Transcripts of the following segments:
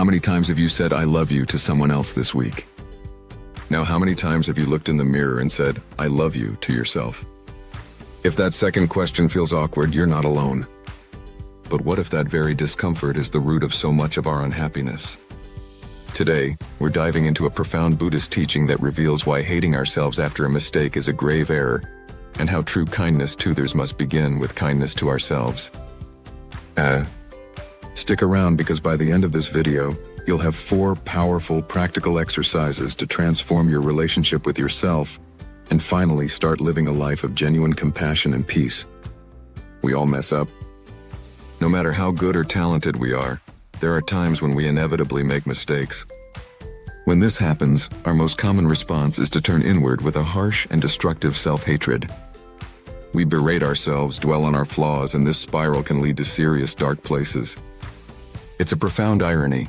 How many times have you said I love you to someone else this week? Now, how many times have you looked in the mirror and said, I love you to yourself? If that second question feels awkward, you're not alone. But what if that very discomfort is the root of so much of our unhappiness? Today, we're diving into a profound Buddhist teaching that reveals why hating ourselves after a mistake is a grave error, and how true kindness to others must begin with kindness to ourselves. Stick around, because by the end of this video, you'll have 4 powerful, practical exercises to transform your relationship with yourself and finally start living a life of genuine compassion and peace. We all mess up. No matter how good or talented we are, there are times when we inevitably make mistakes. When this happens, our most common response is to turn inward with a harsh and destructive self-hatred. We berate ourselves, dwell on our flaws, and this spiral can lead to serious dark places. It's a profound irony.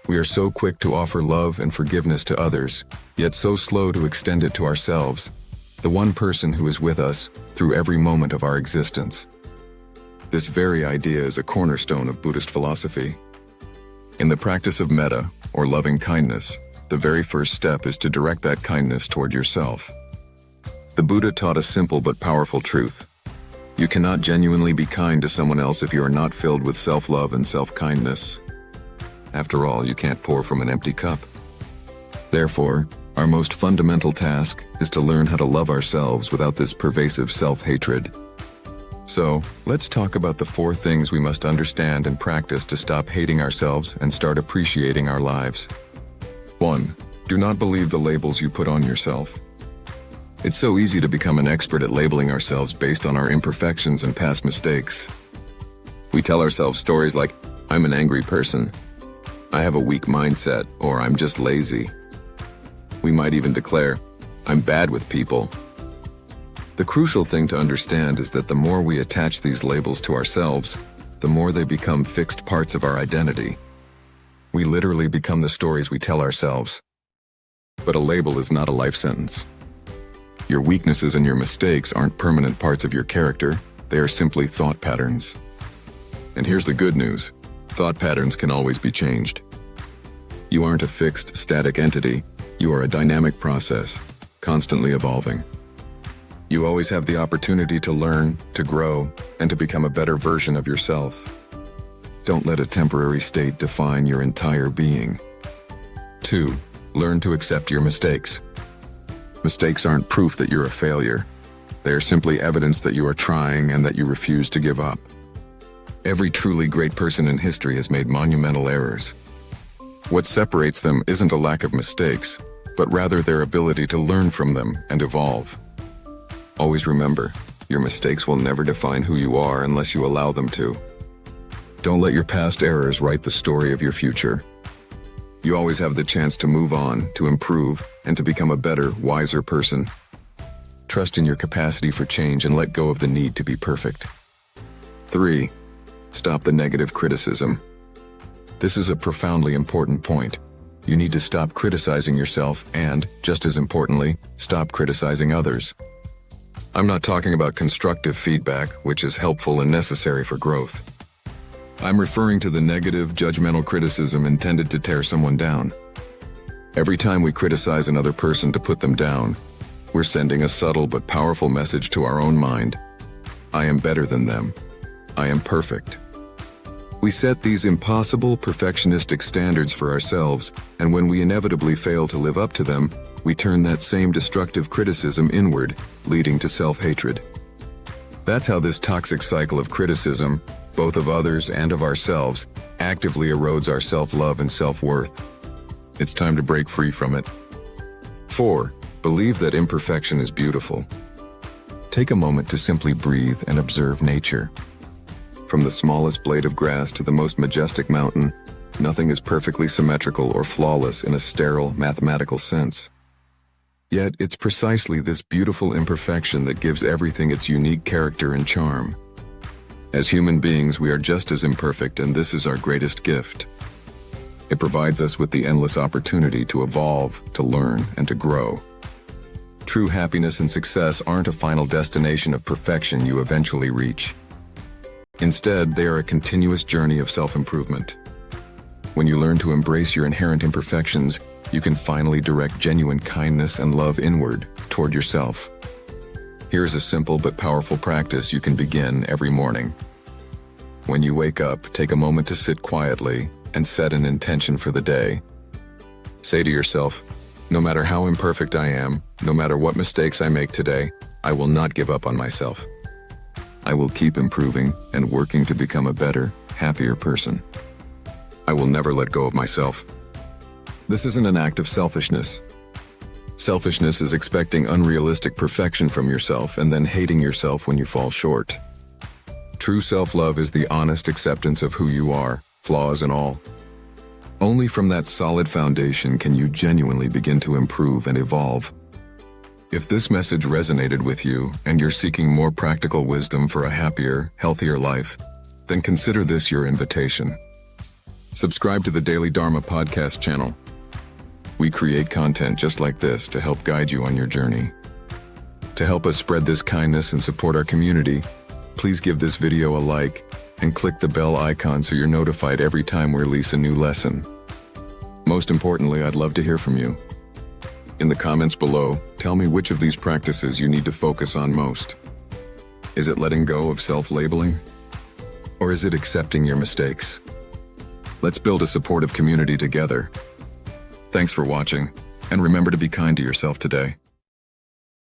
We are so quick to offer love and forgiveness to others, yet so slow to extend it to ourselves, the one person who is with us through every moment of our existence. This very idea is a cornerstone of Buddhist philosophy. In the practice of metta, or loving kindness, the very first step is to direct that kindness toward yourself. The Buddha taught a simple but powerful truth. You cannot genuinely be kind to someone else if you are not filled with self-love and self-kindness. After all, you can't pour from an empty cup. Therefore, our most fundamental task is to learn how to love ourselves without this pervasive self-hatred. So, let's talk about the 4 things we must understand and practice to stop hating ourselves and start appreciating our lives. 1. Do not believe the labels you put on yourself. It's so easy to become an expert at labeling ourselves based on our imperfections and past mistakes. We tell ourselves stories like, I'm an angry person, I have a weak mindset, or I'm just lazy. We might even declare, I'm bad with people. The crucial thing to understand is that the more we attach these labels to ourselves, the more they become fixed parts of our identity. We literally become the stories we tell ourselves. But a label is not a life sentence. Your weaknesses and your mistakes aren't permanent parts of your character, they are simply thought patterns. And here's the good news. Thought patterns can always be changed. You aren't a fixed, static entity. You are a dynamic process, constantly evolving. You always have the opportunity to learn, to grow, and to become a better version of yourself. Don't let a temporary state define your entire being. 2. Learn to accept your mistakes. Mistakes aren't proof that you're a failure. They are simply evidence that you are trying and that you refuse to give up. Every truly great person in history has made monumental errors. What separates them isn't a lack of mistakes, but rather their ability to learn from them and evolve. Always remember, your mistakes will never define who you are unless you allow them to. Don't let your past errors write the story of your future. You always have the chance to move on, to improve, and to become a better, wiser person. Trust in your capacity for change and let go of the need to be perfect. 3. Stop the negative criticism. This is a profoundly important point. You need to stop criticizing yourself and, just as importantly, stop criticizing others. I'm not talking about constructive feedback, which is helpful and necessary for growth. I'm referring to the negative, judgmental criticism intended to tear someone down. Every time we criticize another person to put them down, we're sending a subtle but powerful message to our own mind. I am better than them. I am perfect. We set these impossible, perfectionistic standards for ourselves, and when we inevitably fail to live up to them, we turn that same destructive criticism inward, leading to self-hatred. That's how this toxic cycle of criticism, both of others and of ourselves, actively erodes our self-love and self-worth. It's time to break free from it. 4. Believe that imperfection is beautiful. Take a moment to simply breathe and observe nature. From the smallest blade of grass to the most majestic mountain, nothing is perfectly symmetrical or flawless in a sterile, mathematical sense. Yet, it's precisely this beautiful imperfection that gives everything its unique character and charm. As human beings, we are just as imperfect, and this is our greatest gift. It provides us with the endless opportunity to evolve, to learn, and to grow. True happiness and success aren't a final destination of perfection you eventually reach. Instead, they are a continuous journey of self-improvement. When you learn to embrace your inherent imperfections, you can finally direct genuine kindness and love inward, toward yourself. Here's a simple but powerful practice you can begin every morning. When you wake up, take a moment to sit quietly and set an intention for the day. Say to yourself, no matter how imperfect I am, no matter what mistakes I make today, I will not give up on myself. I will keep improving and working to become a better, happier person. I will never let go of myself. This isn't an act of selfishness. Selfishness is expecting unrealistic perfection from yourself and then hating yourself when you fall short. True self-love is the honest acceptance of who you are, flaws and all. Only from that solid foundation can you genuinely begin to improve and evolve. If this message resonated with you and you're seeking more practical wisdom for a happier, healthier life, then consider this your invitation. Subscribe to the Daily Dharma podcast channel. We create content just like this to help guide you on your journey. To help us spread this kindness and support our community, please give this video a like and click the bell icon so you're notified every time we release a new lesson. Most importantly, I'd love to hear from you. In the comments below, tell me which of these practices you need to focus on most. Is it letting go of self-labeling? Or is it accepting your mistakes? Let's build a supportive community together. Thanks for watching, and remember to be kind to yourself today.